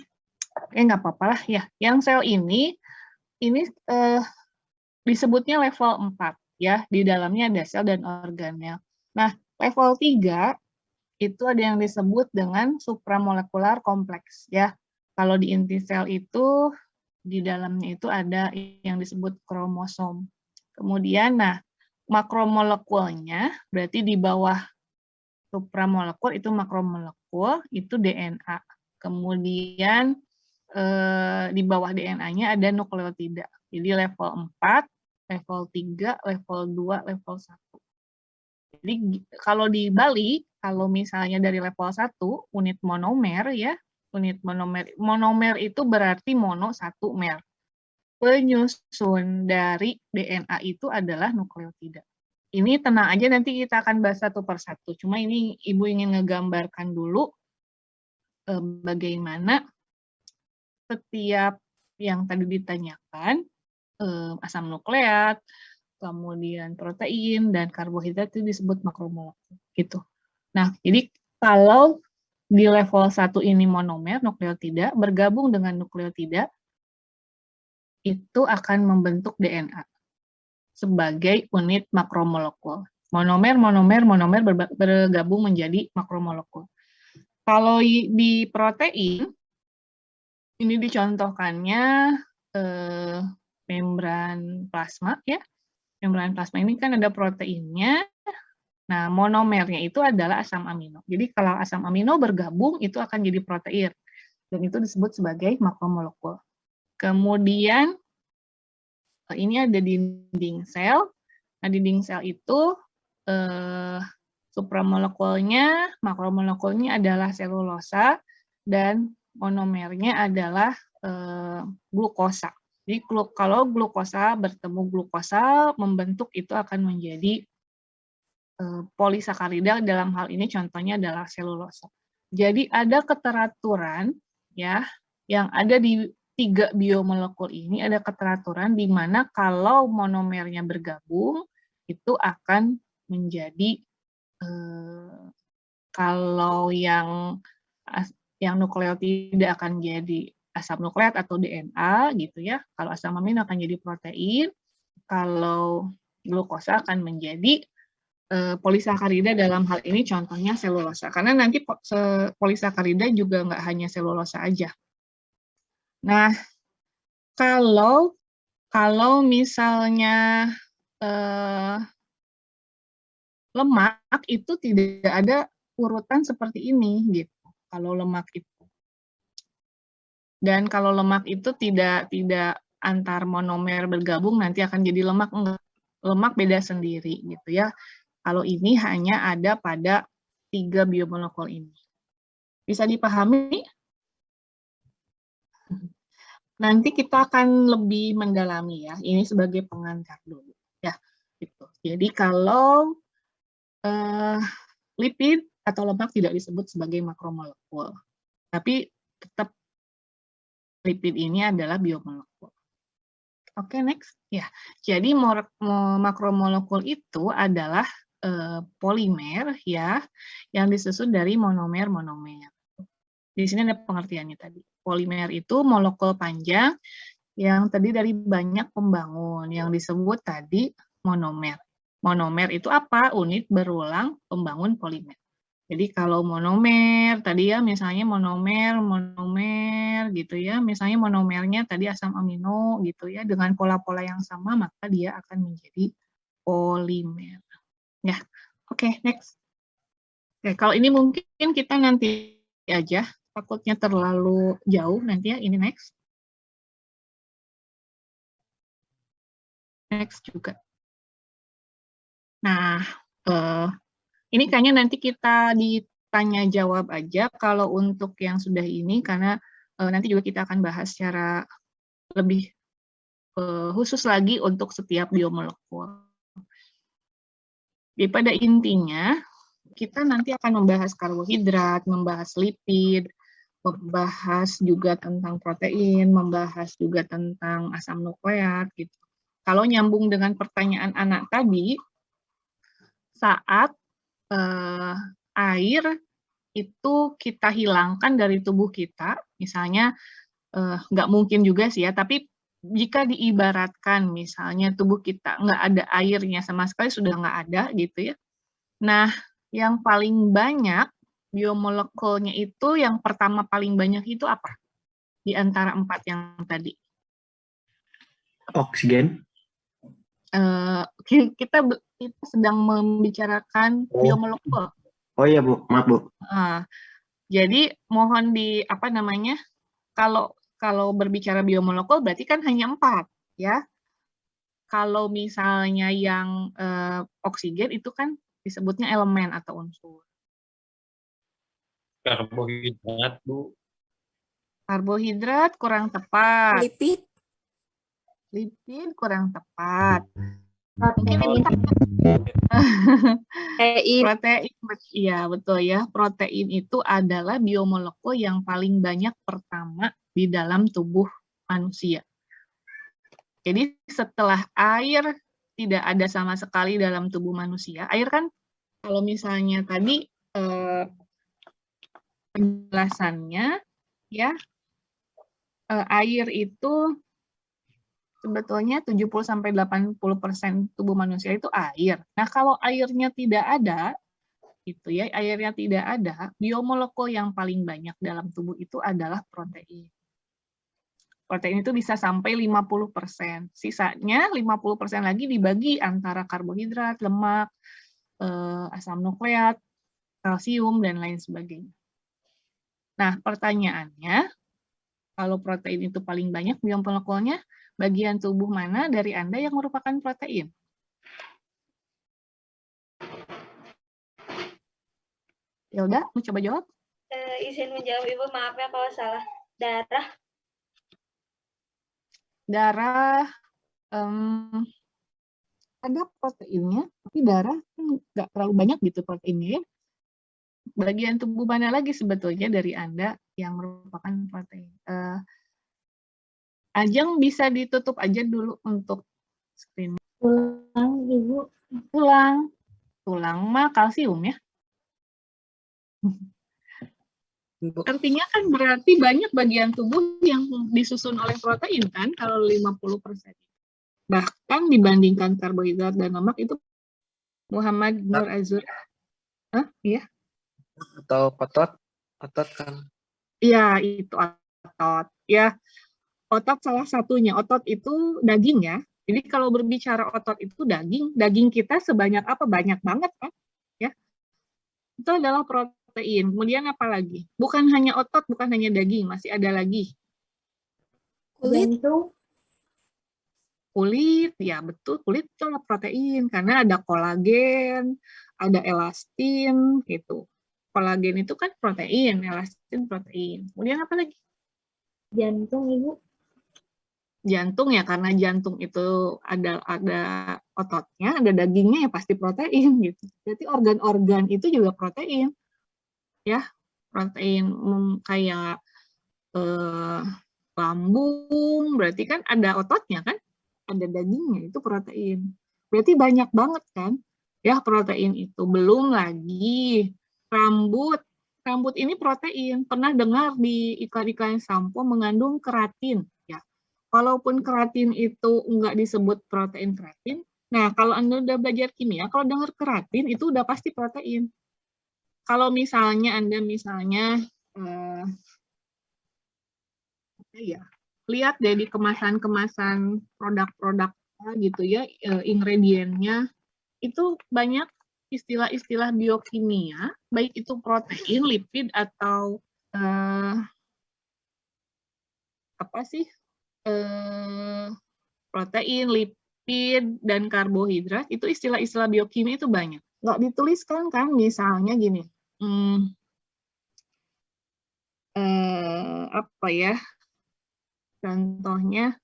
nggak apa-apa lah ya. Yang sel ini disebutnya level 4 ya. Di dalamnya ada sel dan organel. Nah, level 3 itu ada yang disebut dengan supramolekular kompleks ya. Kalau di inti sel itu di dalamnya itu ada yang disebut kromosom. Kemudian nah makromolekulnya berarti di bawah supramolekul itu makromolekul itu DNA. Kemudian di bawah DNA-nya ada nukleotida. Jadi level 4, level 3, level 2, level 1. Jadi kalau dibalik, kalau misalnya dari level 1, unit monomer ya, unit monomer itu berarti mono 1 mer. Penyusun dari DNA itu adalah nukleotida. Ini tenang aja, nanti kita akan bahas satu persatu. Cuma ini Ibu ingin ngegambarkan dulu bagaimana setiap yang tadi ditanyakan, asam nukleat, kemudian protein, dan karbohidrat itu disebut makromolekul. Gitu. Nah, jadi kalau di level 1 ini monomer, nukleotida, bergabung dengan nukleotida, itu akan membentuk DNA sebagai unit makromolekul. Monomer bergabung menjadi makromolekul. Kalau di protein, ini dicontohkannya membran plasma ya. Membran plasma ini kan ada proteinnya. Nah, monomernya itu adalah asam amino. Jadi kalau asam amino bergabung itu akan jadi protein. Dan itu disebut sebagai makromolekul. Kemudian ini ada dinding sel. Nah, dinding sel itu supramolekulnya, makromolekulnya adalah selulosa dan monomernya adalah glukosa. Jadi kalau glukosa bertemu glukosa membentuk itu akan menjadi polisakarida, dalam hal ini contohnya adalah selulosa. Jadi ada keteraturan ya yang ada di 3 biomolekul ini, ada keteraturan di mana kalau monomernya bergabung itu akan menjadi kalau yang nukleotida akan jadi asam nukleat atau DNA gitu ya. Kalau asam amino akan jadi protein, kalau glukosa akan menjadi polisakarida, dalam hal ini contohnya selulosa. Karena nanti polisakarida juga nggak hanya selulosa aja. Nah, kalau misalnya lemak itu tidak ada urutan seperti ini gitu. Kalau lemak itu. Dan kalau lemak itu tidak antar monomer bergabung nanti akan jadi lemak, enggak. Lemak beda sendiri gitu ya. Kalau ini hanya ada pada 3 biomolekul ini. Bisa dipahami? Nanti kita akan lebih mendalami ya. Ini sebagai pengantar dulu ya. Gitu. Jadi kalau lipid atau lemak tidak disebut sebagai makromolekul, tapi tetap lipid ini adalah biomolekul. Oke, next. Ya, jadi makromolekul itu adalah polimer ya, yang disusun dari monomer-monomer. Di sini ada pengertiannya tadi. Polimer itu molekul panjang yang terdiri dari banyak pembangun, yang disebut tadi monomer. Monomer itu apa? Unit berulang pembangun polimer. Jadi kalau monomer, tadi ya misalnya monomer gitu ya, misalnya monomernya tadi asam amino gitu ya, dengan pola-pola yang sama maka dia akan menjadi polimer. Ya, oke, next. Oke, kalau ini mungkin kita nanti aja, takutnya terlalu jauh nanti ya, ini next. Next juga. Nah, ini kayaknya nanti kita ditanya jawab aja kalau untuk yang sudah ini, karena nanti juga kita akan bahas secara lebih khusus lagi untuk setiap biomolekul. Jadi pada intinya, kita nanti akan membahas karbohidrat, membahas lipid, membahas juga tentang protein, membahas juga tentang asam nukleat gitu. Kalau nyambung dengan pertanyaan anak tadi, saat air itu kita hilangkan dari tubuh kita, misalnya nggak mungkin juga sih ya, tapi jika diibaratkan misalnya tubuh kita nggak ada airnya sama sekali, sudah nggak ada gitu ya. Nah, yang paling banyak biomolekulnya itu yang pertama paling banyak itu apa? Di antara 4 yang tadi. Oksigen. Kita sedang membicarakan biomolekul. Oh iya Bu, maaf Bu. Jadi mohon apa namanya? Kalau berbicara biomolekul berarti kan hanya 4 ya. Kalau misalnya yang oksigen itu kan disebutnya elemen atau unsur. Karbohidrat, Bu. Karbohidrat kurang tepat. Lipid kurang tepat. Protein, iya betul ya. Protein itu adalah biomolekul yang paling banyak pertama di dalam tubuh manusia. Jadi setelah air tidak ada sama sekali dalam tubuh manusia, air kan kalau misalnya tadi penjelasannya ya, air itu sebetulnya 70–80% tubuh manusia itu air. Nah, kalau airnya tidak ada, gitu ya, airnya tidak ada, biomolekul yang paling banyak dalam tubuh itu adalah protein. Protein itu bisa sampai 50%. Sisanya 50% lagi dibagi antara karbohidrat, lemak, asam nukleat, kalsium, dan lain sebagainya. Nah, pertanyaannya, kalau protein itu paling banyak biomolekulnya, bagian tubuh mana dari Anda yang merupakan protein? Ya udah, mau coba jawab? Izin menjawab Ibu, maaf ya kalau salah. Darah. Darah ada proteinnya, tapi darah nggak terlalu banyak gitu proteinnya ya. Bagian tubuh mana lagi sebetulnya dari Anda yang merupakan protein? Ajeng bisa ditutup aja dulu untuk screen. Tulang, Ibu. Tulang mah kalsium ya. Artinya kan berarti banyak bagian tubuh yang disusun oleh protein kan, kalau 50%. Bahkan dibandingkan karbohidrat dan lemak itu Muhammad Nur Azur. Iya. Atau otot kan? Iya, itu otot. Ya, otot salah satunya. Otot itu daging ya. Jadi kalau berbicara otot itu daging kita sebanyak apa? Banyak banget kan? Ya. Itu adalah protein. Kemudian apa lagi? Bukan hanya otot, bukan hanya daging, masih ada lagi. Kulit, ya betul, kulit itu adalah protein karena ada kolagen, ada elastin gitu. Kolagen itu kan protein, elastin protein. Kemudian apa lagi? Jantung, Ibu. Jantung ya, karena jantung itu ada ototnya, ada dagingnya ya pasti protein gitu. Jadi organ-organ itu juga protein. Ya, protein kayak lambung, berarti kan ada ototnya kan? Ada dagingnya, itu protein. Berarti banyak banget kan? ya protein itu. Belum lagi rambut. Rambut ini protein. Pernah dengar di iklan-iklan sampo mengandung keratin, ya. Walaupun keratin itu enggak disebut protein keratin. Nah, kalau Anda udah belajar kimia, kalau dengar keratin itu udah pasti protein. Kalau misalnya Anda lihat deh di kemasan-kemasan produk-produk gitu ya, ingredientnya itu banyak istilah-istilah biokimia, baik itu protein, lipid atau protein, lipid dan karbohidrat, itu istilah-istilah biokimia itu banyak. Nggak dituliskan kan, misalnya gini, contohnya,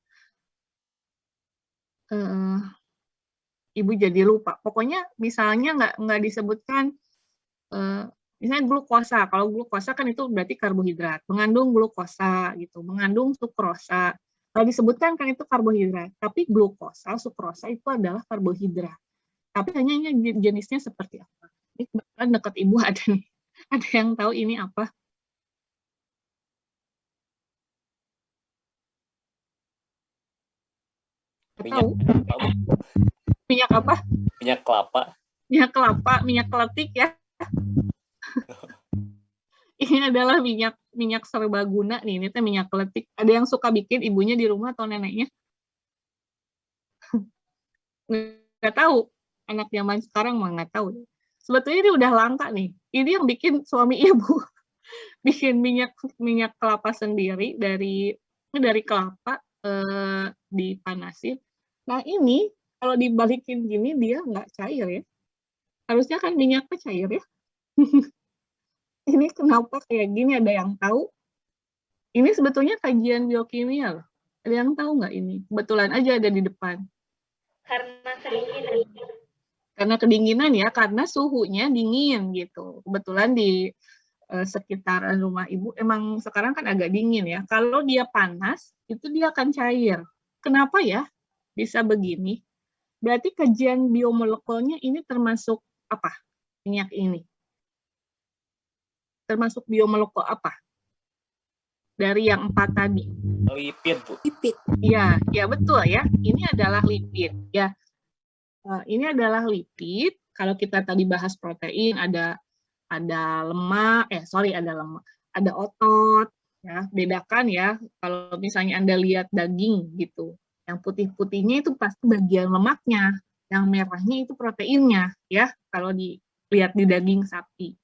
Ibu jadi lupa. Pokoknya misalnya nggak disebutkan, misalnya glukosa. Kalau glukosa kan itu berarti karbohidrat. Mengandung glukosa gitu, mengandung sukrosa. Kalau disebutkan kan itu karbohidrat. Tapi glukosa, sukrosa itu adalah karbohidrat. Tapi hanya jenisnya seperti apa. Ini kebetulan dekat Ibu ada nih. Ada yang tahu ini apa? Tahu? Minyak apa? Minyak kelapa. Minyak kelapa, minyak keletik ya. Ini adalah minyak serbaguna nih, ini teh minyak keletik. Ada yang suka bikin ibunya di rumah atau neneknya? Nggak tahu. Anak zaman sekarang mah nggak tahu. Sebetulnya ini udah langka nih. Ini yang bikin suami ibu bikin minyak kelapa sendiri dari kelapa, dipanasin. Nah ini kalau dibalikin gini dia nggak cair ya. Harusnya kan minyaknya cair ya. Ini kenapa kayak gini, ada yang tahu? Ini sebetulnya kajian biokimia loh. Ada yang tahu nggak ini? Kebetulan aja ada di depan. Karena kedinginan. Karena kedinginan ya, karena suhunya dingin gitu. Kebetulan di sekitaran rumah Ibu emang sekarang kan agak dingin ya. Kalau dia panas, itu dia akan cair. Kenapa ya bisa begini? Berarti kajian biomolekulnya ini termasuk apa? Minyak ini. Termasuk biomolekul apa? Dari yang 4 tadi. Lipid, Bu. Lipid. Ya betul ya. Ini adalah lipid ya. Ini adalah lipid. Kalau kita tadi bahas protein, ada lemak, ada otot ya. Bedakan ya. Kalau misalnya Anda lihat daging gitu, yang putih-putihnya itu pasti bagian lemaknya, yang merahnya itu proteinnya ya. Kalau dilihat di daging sapi.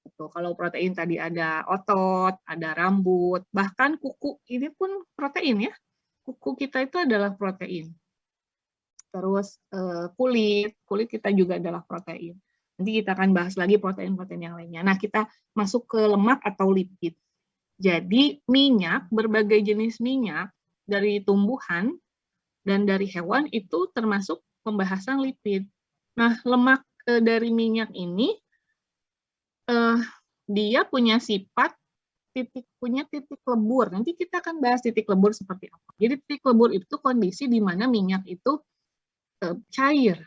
Gitu. Kalau protein tadi ada otot, ada rambut, bahkan kuku ini pun protein ya. Kuku kita itu adalah protein. Terus kulit kita juga adalah protein. Nanti kita akan bahas lagi protein-protein yang lainnya. Nah, kita masuk ke lemak atau lipid. Jadi minyak, berbagai jenis minyak dari tumbuhan dan dari hewan itu termasuk pembahasan lipid. Nah, lemak dari minyak ini dia punya sifat punya titik lebur. Nanti kita akan bahas titik lebur seperti apa. Jadi titik lebur itu kondisi di mana minyak itu cair.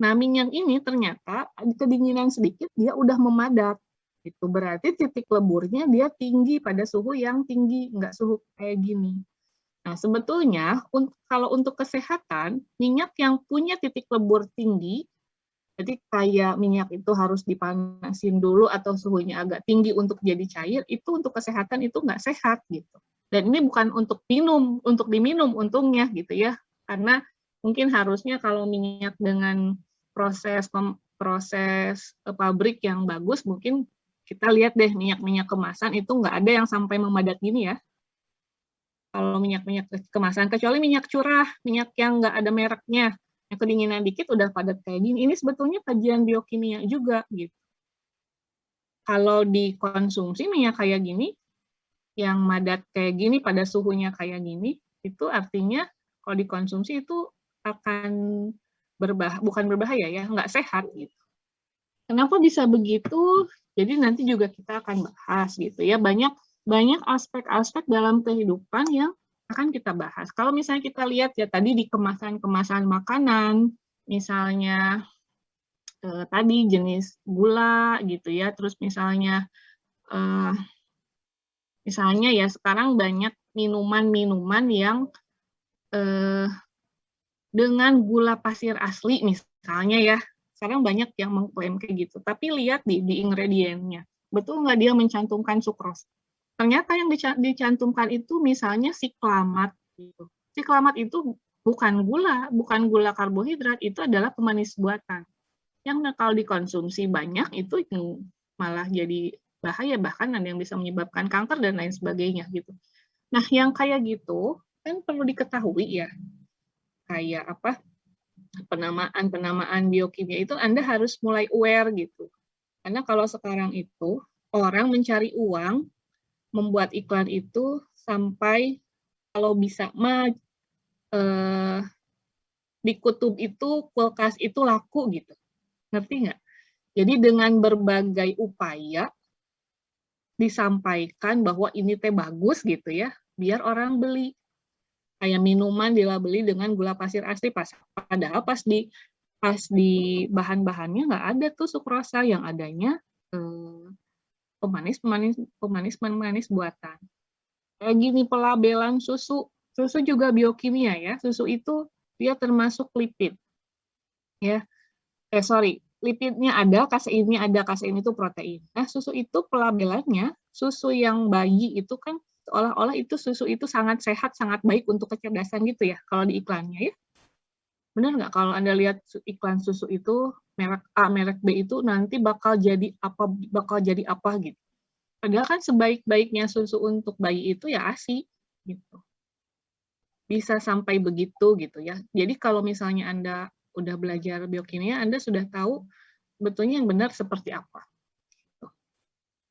Nah, minyak ini ternyata kedinginan sedikit dia udah memadat. Itu berarti titik leburnya dia tinggi pada suhu yang tinggi, nggak suhu kayak gini. Nah, sebetulnya kalau untuk kesehatan, minyak yang punya titik lebur tinggi, jadi kayak minyak itu harus dipanasin dulu atau suhunya agak tinggi untuk jadi cair, itu untuk kesehatan itu nggak sehat gitu. Dan ini bukan untuk diminum untungnya gitu ya, karena mungkin harusnya kalau minyak dengan proses pabrik yang bagus, mungkin kita lihat deh minyak-minyak kemasan itu nggak ada yang sampai memadat gini ya. Kalau minyak-minyak kemasan, kecuali minyak curah, minyak yang nggak ada mereknya, yang kedinginan dikit udah padat kayak gini. Ini sebetulnya kajian biokimia juga gitu. Kalau dikonsumsi minyak kayak gini, yang madat kayak gini pada suhunya kayak gini, itu artinya kalau dikonsumsi itu akan bukan berbahaya ya, nggak sehat gitu. Kenapa bisa begitu? Jadi nanti juga kita akan bahas gitu ya. Banyak aspek-aspek dalam kehidupan yang akan kita bahas. Kalau misalnya kita lihat ya tadi di kemasan-kemasan makanan, misalnya tadi jenis gula gitu ya. Terus misalnya ya sekarang banyak minuman-minuman yang dengan gula pasir asli misalnya ya. Sekarang banyak yang mengklaim kayak gitu. Tapi lihat di ingredientnya. Betul nggak dia mencantumkan sukrosa? Ternyata yang dicantumkan itu misalnya siklamat. Gitu. Siklamat itu bukan gula karbohidrat, itu adalah pemanis buatan. Yang kalau dikonsumsi banyak itu malah jadi bahaya, bahkan ada yang bisa menyebabkan kanker dan lain sebagainya gitu. Nah, yang kayak gitu kan perlu diketahui ya. Kayak apa? Penamaan biokimia itu Anda harus mulai aware gitu. Karena kalau sekarang itu orang mencari uang membuat iklan itu sampai kalau bisa di kutub itu kulkas itu laku gitu. Ngerti nggak? Jadi dengan berbagai upaya disampaikan bahwa ini teh bagus gitu ya, biar orang beli. Kayak minuman dilabeli dengan gula pasir asli, padahal pas di bahan-bahannya nggak ada tuh sukrosa, yang adanya pemanis buatan. Kayak gini pelabelan susu juga biokimia ya. Susu itu dia termasuk lipid. Ya. Lipidnya ada, kaseinnya ada, kasein itu protein. Nah, susu itu pelabelannya, susu yang bayi itu kan seolah-olah itu susu itu sangat sehat, sangat baik untuk kecerdasan gitu ya, kalau di iklannya ya. Benar nggak kalau Anda lihat iklan susu itu, merek A, merek B itu nanti bakal jadi apa gitu. Padahal kan sebaik-baiknya susu untuk bayi itu ya ASI gitu. Bisa sampai begitu gitu ya. Jadi kalau misalnya Anda udah belajar biokimia, Anda sudah tahu betulnya yang benar seperti apa.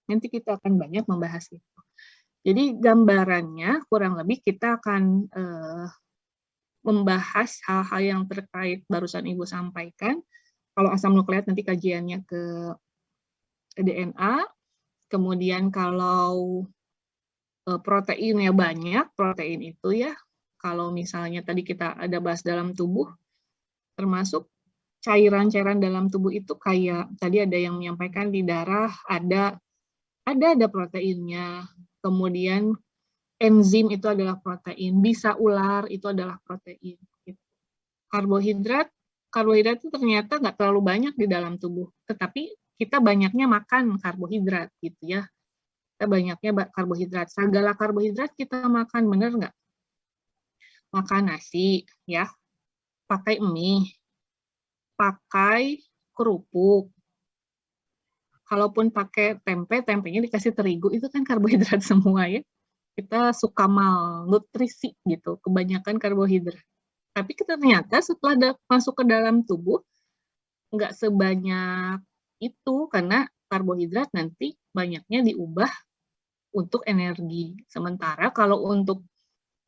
Nanti kita akan banyak membahas itu. Jadi gambarannya kurang lebih kita akan membahas hal-hal yang terkait barusan Ibu sampaikan. Kalau asam nukleat nanti kajiannya ke DNA. Kemudian kalau proteinnya banyak, protein itu ya, kalau misalnya tadi kita ada bahas dalam tubuh, termasuk cairan-cairan dalam tubuh itu kayak tadi ada yang menyampaikan di darah ada proteinnya, kemudian enzim itu adalah protein, bisa ular itu adalah protein. Karbohidrat itu ternyata nggak terlalu banyak di dalam tubuh, tetapi kita banyaknya makan karbohidrat gitu ya. Kita banyaknya karbohidrat. Segala karbohidrat kita makan, bener nggak? Makan nasi ya, pakai mie, pakai kerupuk. Kalaupun pakai tempenya dikasih terigu, itu kan karbohidrat semua ya. Kita suka malnutrisi gitu, kebanyakan karbohidrat. Tapi ternyata setelah masuk ke dalam tubuh, nggak sebanyak itu, karena karbohidrat nanti banyaknya diubah untuk energi. Sementara kalau untuk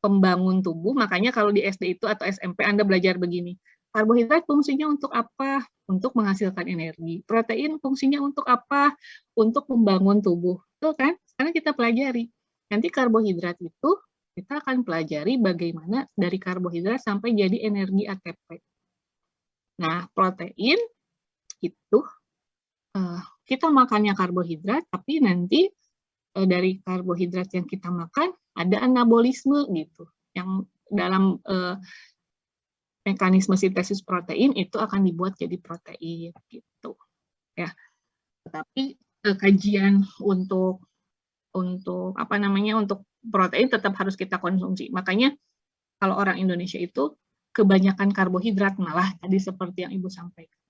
pembangun tubuh, makanya kalau di SD itu atau SMP Anda belajar begini, karbohidrat fungsinya untuk apa? Untuk menghasilkan energi. Protein fungsinya untuk apa? Untuk membangun tubuh. Itu kan? Sekarang kita pelajari. Nanti karbohidrat itu kita akan pelajari bagaimana dari karbohidrat sampai jadi energi ATP. Nah, protein itu kita makannya karbohidrat, tapi nanti dari karbohidrat yang kita makan ada anabolisme gitu, yang dalam mekanisme sintesis protein itu akan dibuat jadi protein gitu ya. Tetapi kajian untuk protein tetap harus kita konsumsi. Makanya kalau orang Indonesia itu kebanyakan karbohidrat, malah tadi seperti yang Ibu sampaikan.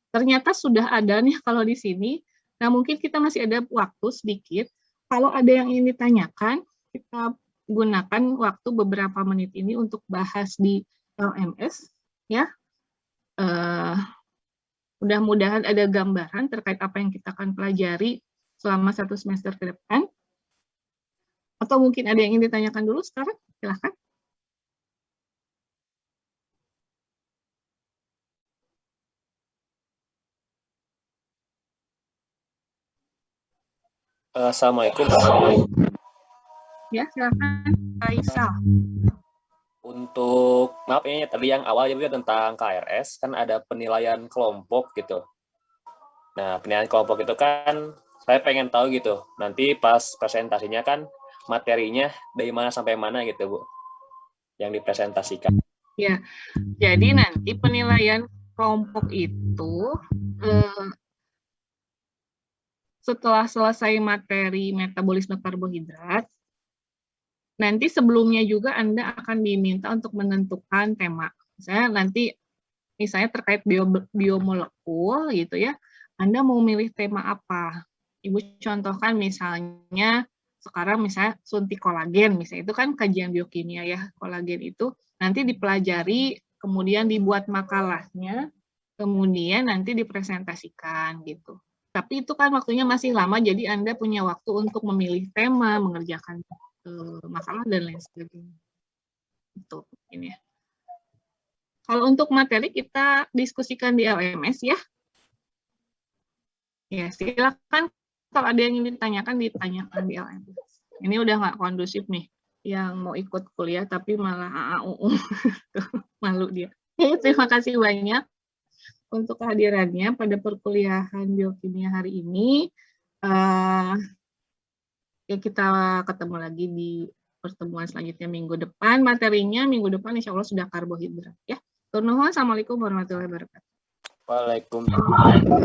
Ternyata sudah ada nih kalau di sini. Nah, mungkin kita masih ada waktu sedikit. Kalau ada yang ingin ditanyakan, kita gunakan waktu beberapa menit ini untuk bahas di LMS ya. Mudah-mudahan ada gambaran terkait apa yang kita akan pelajari selama 1 semester ke depan. Atau mungkin ada yang ingin ditanyakan dulu sekarang? Silakan. Assalamualaikum. Ya, silakan. Faisal. Untuk, maaf ini tadi yang awal ya tentang KRS, kan ada penilaian kelompok gitu. Nah, penilaian kelompok itu kan saya pengen tahu gitu. Nanti pas presentasinya kan materinya dari mana sampai mana gitu, Bu, yang dipresentasikan. Ya, jadi nanti penilaian kelompok itu setelah selesai materi metabolisme karbohidrat, nanti sebelumnya juga Anda akan diminta untuk menentukan tema. Misalnya terkait biomolekul gitu ya, Anda mau milih tema apa? Ibu contohkan misalnya sekarang misalnya suntik kolagen, misalnya itu kan kajian biokimia ya, kolagen itu nanti dipelajari, kemudian dibuat makalahnya, kemudian nanti dipresentasikan gitu. Tapi itu kan waktunya masih lama, jadi Anda punya waktu untuk memilih tema, mengerjakan masalah dan lain sebagainya. Itu ini ya. Kalau untuk materi kita diskusikan di LMS ya. Ya, silakan kalau ada yang ingin ditanyakan di LMS. Ini udah nggak kondusif nih, yang mau ikut kuliah tapi malah AAUU. Malu dia. Terima kasih banyak untuk kehadirannya pada perkuliahan biokimia hari ini. Ya, kita ketemu lagi di pertemuan selanjutnya minggu depan. Materinya minggu depan insya Allah sudah karbohidrat ya. Assalamualaikum warahmatullahi wabarakatuh. Waalaikumsalam.